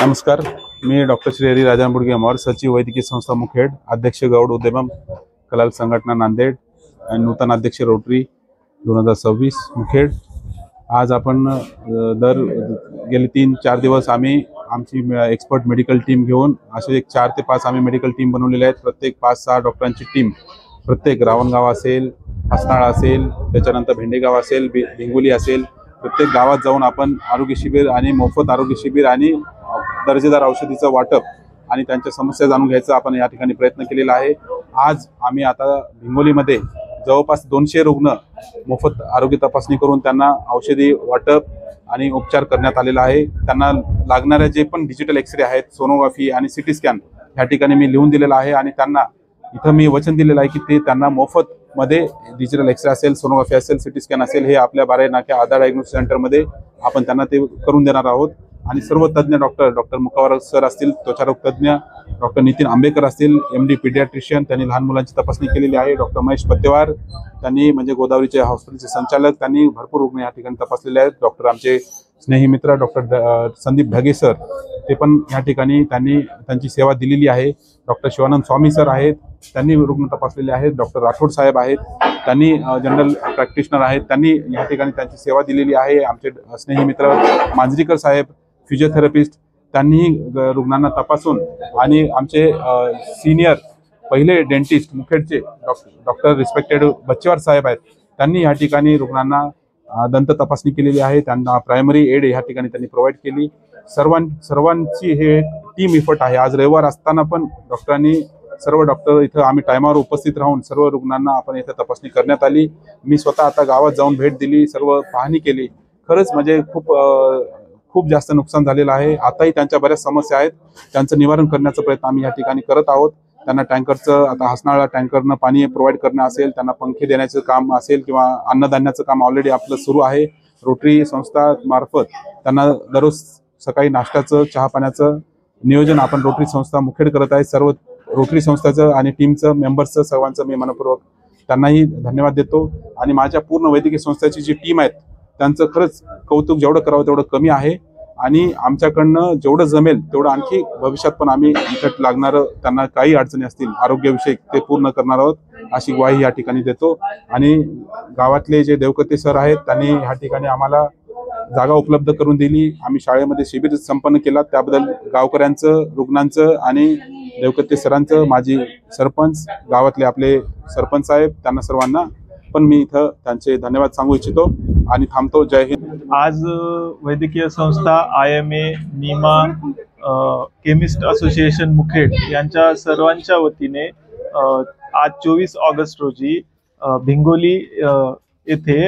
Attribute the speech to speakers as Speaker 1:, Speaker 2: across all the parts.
Speaker 1: नमस्कार, मी डॉक्टर श्री हरी राजांबुडगे अमर, सचिव वैद्यकीय संस्था मुखेड, अध्यक्ष गौड उद्यमम कलाल संघटना नांदेड आणि नूतन अध्यक्ष रोटरी 2026 मुखेड। आज आपण गेले 3-4 दिवस आम्ही आमची एक्सपर्ट मेडिकल टीम घेऊन असे 4 ते 5 आम्ही मेडिकल टीम बनवलेले आहेत। प्रत्येक 5-6 डॉक्टरांची टीम प्रत्येक रावणगाव असेल, हसनाळ असेल, त्याच्यानंतर भेंडेगाव असेल, भिंगोली असेल, प्रत्येक गावात जाऊन आपण आरोग्य शिबिर आणि मोफत आरोग्य शिबिर आणि दर्जेदार औषधीचं वाटप आणि त्यांच्या समस्या जाणून घ्यायचा आपण या ठिकाणी प्रयत्न केलेला आहे। आज आम्ही आता भिंगोलीमध्ये जवळपास 200 रुग्ण मोफत आरोग्य तपासणी करून त्यांना औषधी वाटप आणि उपचार करण्यात आलेला आहे। त्यांना लागणारे जे पण डिजिटल एक्सरे आहेत, सोनोग्राफी आणि सिटी स्कॅन या ठिकाणी मी लिहून दिलेला आहे आणि त्यांना इथं मी वचन दिलेलं आहे की ते त्यांना मोफत मध्ये डिजिटल एक्सरे असेल, सोनोग्राफी असेल, सिटी स्कॅन असेल, हे आपल्या बाराई नाक्या आधार डायग्नोस्टिक सेंटरमध्ये आपण त्यांना ते करून देणार आहोत। आणि सर्व तज्ञ डॉक्टर मुकावर सर असतील, त्वचारोग तज्ञ डॉक्टर नितीन आंबेकर असतील, MD पीडियाट्रिशियन, त्यांनी लहान मुलांची तपासणी केलेली आहे। डॉक्टर महेश पत्तेवार त्यांनी म्हणजे गोदावरीचे हॉस्पिटलचे संचालक, त्यांनी भरपूर रुग्ण या ठिकाणी तपासलेले आहेत। डॉक्टर आमचे स्नेही मित्र डॉक्टर संदीप ढगे सर ते पण या ठिकाणी त्यांनी त्यांची सेवा दिलेली आहे। डॉक्टर शिवानंद स्वामी सर आहेत, त्यांनी रुग्ण तपासलेले आहेत। डॉक्टर राठोड साहेब आहेत, त्यांनी जनरल प्रॅक्टिशनर आहेत, त्यांनी या ठिकाणी त्यांची सेवा दिलेली आहे। आमचे स्नेही मित्र मांजरीकर साहेब फिजिओथेरपिस्ट, त्यांनी रुग्णांना तपासून आणि आमचे सीनियर पहिले डेंटिस्ट मुखेडचे डॉक्टर रिस्पेक्टेड बच्चेवार साहेब आहेत, त्यांनी या ठिकाणी रुग्णांना दंत तपासणी केलेली आहे। त्यांना प्रायमरी एड या ठिकाणी त्यांनी प्रोव्हाइड केली। सर्वांची हे टीम इफर्ट आहे। आज रविवार असताना पण डॉक्टरांनी सर्व डॉक्टर इथं आम्ही टायमावर उपस्थित राहून सर्व रुग्णांना आपण इथं तपासणी करण्यात आली। मी स्वतः आता गावात जाऊन भेट दिली, सर्व पाहणी केली। खरंच म्हणजे खूप जास्त नुकसान झालेलं आहे। आताही त्यांच्या बऱ्याच समस्या आहेत, त्यांचं निवारण करण्याचा प्रयत्न आम्ही या ठिकाणी करत आहोत। त्यांना टँकरचं आता हसनाळा टँकरनं पाणी प्रोव्हाइड करणं असेल, त्यांना पंखे देण्याचं काम असेल किंवा अन्नधान्याचं काम ऑलरेडी आपलं सुरू आहे। रोटरी संस्था मार्फत त्यांना दररोज सकाळी नाश्त्याचं, चहा पाण्याचं नियोजन आपण रोटरी संस्था मुखेड करत आहे। सर्व रोटरी संस्थाचं आणि टीमचं मेंबर्सचं सर्वांचं मी मनपूर्वक त्यांनाही धन्यवाद देतो। आणि माझ्या पूर्ण वैद्यकीय संस्थेची जी टीम आहे त्यांचं खरंच कौतुक जेवढं करावं तेवढं कमी आहे आणि आमच्याकडनं जेवढं जमेल तेवढं आणखी भविष्यात पण आम्ही इथं लागणारं त्यांना काही अडचणी असतील आरोग्यविषयक ते पूर्ण करणार आहोत अशी ग्वाही या ठिकाणी देतो। आणि गावातले जे देवकते सर आहेत त्यांनी ह्या ठिकाणी आम्हाला जागा उपलब्ध करून दिली। आम्ही शाळेमध्ये शिबिर संपन्न केला, त्याबद्दल गावकऱ्यांचं, रुग्णांचं आणि देवकते सरांचं, माजी सरपंच, गावातले आपले सरपंच साहेब, त्यांना सर्वांना पण मी इथं त्यांचे धन्यवाद सांगू इच्छितो आणि थांबतो। जय हिंद।
Speaker 2: आज वैद्यकीय संस्था IMA, NIMA, chemist association Mukhed यांच्या सर्वांच्या वतीने आज 24 ऑगस्ट रोजी भिंगोली येथे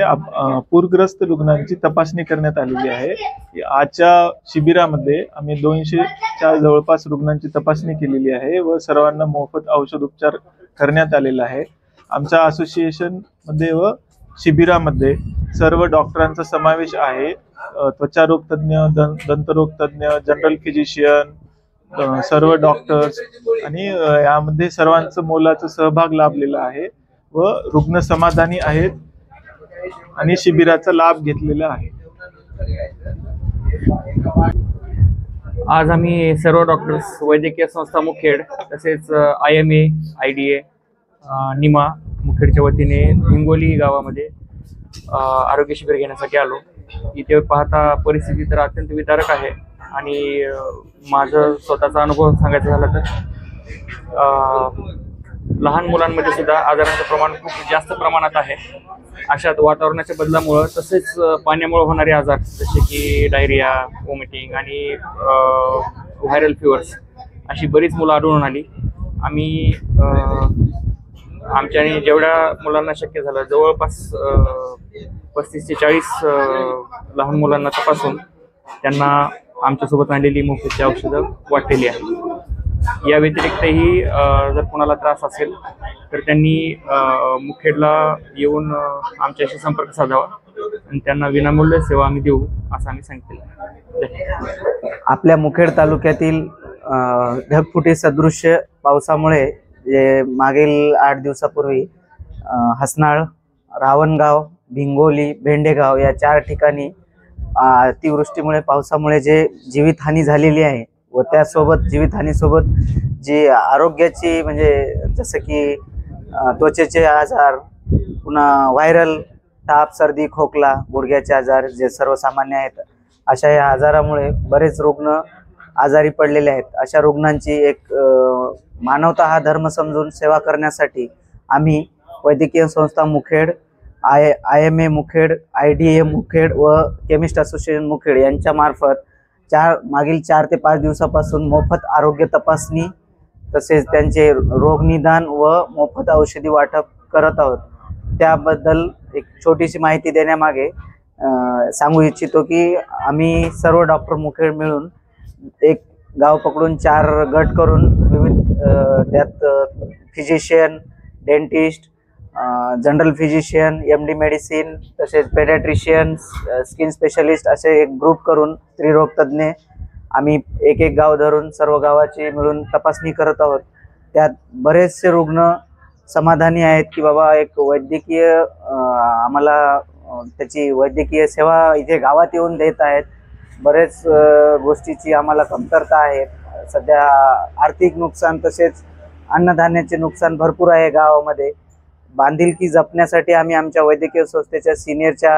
Speaker 2: पूरग्रस्त रुग्णांची तपासणी करण्यात आलेली आहे। आजच्या शिबिरामध्ये आम्ही 200च्या जवळपास रुग्णांची तपासणी केलेली आहे व सर्वांना मोफत औषध उपचार करण्यात आलेला आहे। आमच्या असोसिएशन मध्ये व शिबिरामध्ये सर्व डॉक्टरांचा समावेश आहे। त्वचारोग तज्ञ, दंतरोग तज्ञ, जनरल फिजिशियन, सर्व डॉक्टर्स आणि यामध्ये सर्वांचं मोलाचा सहभाग लाभलेला आहे व रुग्ण समाधानी आहेत आणि शिबिराचा लाभ घेतलेला आहे।
Speaker 3: आज आम्ही सर्व डॉक्टर्स वैद्यकीय संस्था मुखेड तसेच IMA, IDA, नीमा मुखेडच्या वतीने हिंगोली गावामध्ये आरोग्य शिबिर घेण्यासाठी आलो। इथे पाहता परिस्थिती तर अत्यंत विदारक आहे आणि माझं स्वतःचा अनुभव सांगायचा झाला तर लहान मुलांमध्ये सुद्धा आजारांचं प्रमाण खूप जास्त प्रमाणात आहे। अशात वातावरणाच्या बदलामुळं तसेच पाण्यामुळे होणारे आजार जसे की डायरिया, वॉमिटिंग आणि व्हायरल फिवर्स अशी बरीच मुलं आढळून आली। आम्ही आमच्याने जेवढ्या मुलांना शक्य झालं जवळपास 35 ते 40 लहान मुलांना तपासून त्यांना आमच्यासोबत आणलेली मोफतची औषधं वाटलेली आहेत। या व्यतिरिक्तही जर कोणाला त्रास असेल तर त्यांनी मुखेडला येऊन आमच्याशी संपर्क साधावा आणि त्यांना विनामूल्य सेवा आम्ही देऊ असं आम्ही सांगितलं।
Speaker 4: आपल्या मुखेड तालुक्यातील ढगफुटी सदृश्य पावसामुळे जे मागील 8 दिवसापूर्वी हसनाळ, रावणगाव, भिंगोली, भेंडेगाव या 4 ठिकाणी अतिवृष्टीमुळे पावसामुळे जे जीवितहानी झालेली आहे व त्यासोबत जीवितहानीसोबत जी आरोग्याची म्हणजे जसं की त्वचेचे आजार, पुन्हा व्हायरल ताप, सर्दी, खोकला, गुडघ्याचे आजार जे सर्वसामान्य आहेत, अशा या आजारामुळे बरेच रुग्ण आजारी पडलेले आहेत. अशा रुग्णांची एक मानवता हा धर्म समजून सेवा करण्यासाठी आम्ही वैद्यकीय संस्था मुखेड, IMA मुखेड, IDA मुखेड व केमिस्ट असोसिएशन मुखेड यांच्या मार्फत मागील 4 ते 5 दिवसापासून मोफत आरोग्य तपासणी तसेच त्यांचे रोगनिदान व मोफत औषधी वाटप करत आहोत. त्याबद्दल एक छोटीशी माहिती देण्यामागे सांगू इच्छितो की आम्ही सर्व डॉक्टर मुखेड मिळून एक गाव पकडून 4 गट करून विविध त्यात physician, dentist, general physician, MD medicine तसेच पेडियाट्रिशियन, स्किन स्पेशलिस्ट असे एक ग्रुप करून स्त्रीरोग तज्ज्ञ आम्ही एक गाव धरून सर्व गावाची मिळून तपासणी करत आहोत. त्यात बरेचसे रुग्ण समाधानी आहेत की बाबा एक वैद्यकीय आम्हाला त्याची वैद्यकीय सेवा इथे गावात येऊन देत आहेत. बरेच गोष्टीची आम्हाला कमतरता आहे. सध्या आर्थिक नुकसान तसेच अन्नधान्याचे नुकसान भरपूर आहे गावामध्ये. बांधिलकी जपण्यासाठी आम्ही आमच्या वैद्यकीय संस्थेच्या सिनियरच्या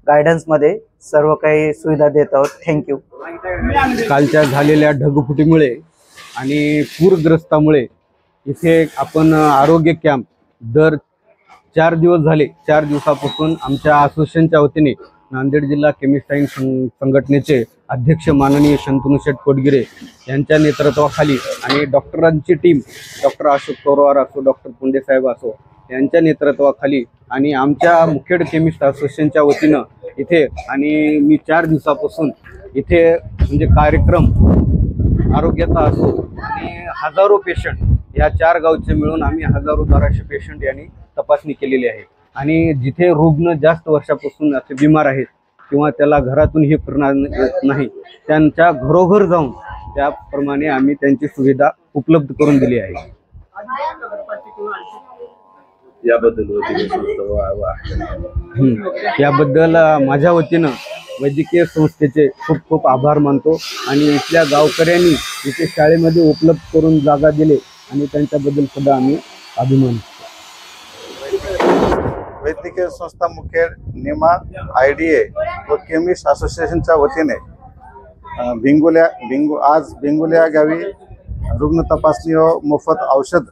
Speaker 4: गायडन्समध्ये सर्व काही सुविधा देत आहोत. थँक्यू.
Speaker 5: कालच्या झालेल्या ढगफुटीमुळे आणि पूरग्रस्तामुळे इथे आपण आरोग्य कॅम्प दर 4 दिवस झाले. 4 दिवसापासून आमच्या असोसिएशनच्या वतीने नांदेड जिल्हा केमिस्टाईन संघटनेचे अध्यक्ष माननीय शंतनू शेठ कोटगिरे यांच्या नेतृत्वाखाली आणि डॉक्टरांची टीम, डॉक्टर अशोक तोरवार असो, डॉक्टर पुंडे साहेब असो यांच्या नेतृत्वाखाली आणि आमच्या मुखेड केमिस्ट असोसिएशनच्या वतीनं इथे आणि मी 4 दिवसापासून इथे म्हणजे कार्यक्रम आरोग्याचा असो आणि हजारो पेशंट या 4 गावचे मिळून आम्ही हजारो 1200 पेशंट यांनी तपासणी केलेली आहे. आणि जिथे रुग्ण जास्त वर्षापासून असे बिमार आहेत किंवा त्याला घरातून हे करणार नाही, त्यांच्या घरोघर जाऊन त्याप्रमाणे आम्ही त्यांची सुविधा उपलब्ध करून दिली आहे. याबद्दल माझ्या वतीनं वैद्यकीय संस्थेचे खूप खूप आभार मानतो आणि इथल्या गावकऱ्यांनी इथे शाळेमध्ये उपलब्ध करून जागा दिले आणि त्यांच्याबद्दल सुद्धा आम्ही अभिमान.
Speaker 6: वैद्यकीय संस्था मुखेड, निमा, IDA व केमिस्ट असोसिएशनच्या वतीने आज भिंगोल्या गावी रुग्ण तपासणी व मोफत औषध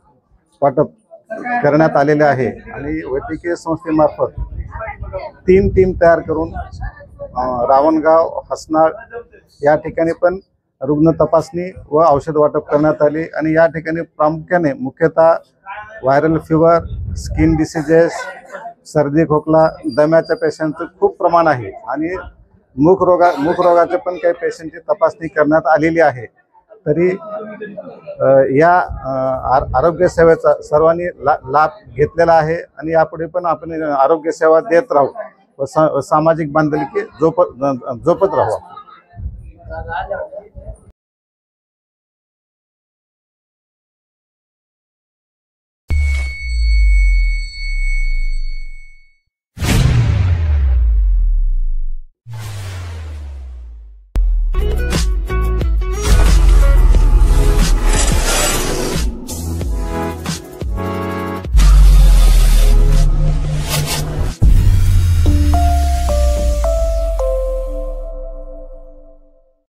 Speaker 6: वाटप करण्यात आलेले आहे. आणि वैद्यकीय संस्थेमार्फत 3 टीम तयार करून रावणगाव, हसनाळ या ठिकाणी पण रुग्ण तपासणी व औषध वाटप करण्यात आले. आणि या ठिकाणी प्रामुख्याने मुख्यतः व्हायरल फिवर, स्किन डिसीजेस, सर्दी, खोकला, दम्याच्या पेशंटचं खूप प्रमाण आहे आणि मुख रोगाचे पण काही पेशंटची तपासणी करण्यात आलेली आहे. तरी या आरोग्य सेवेचा सर्वांनी लाभ घेतलेला आहे आणि यापुढे पण आपण आरोग्य सेवा देत राहू व सामाजिक बांधिलकी जोपत राहू.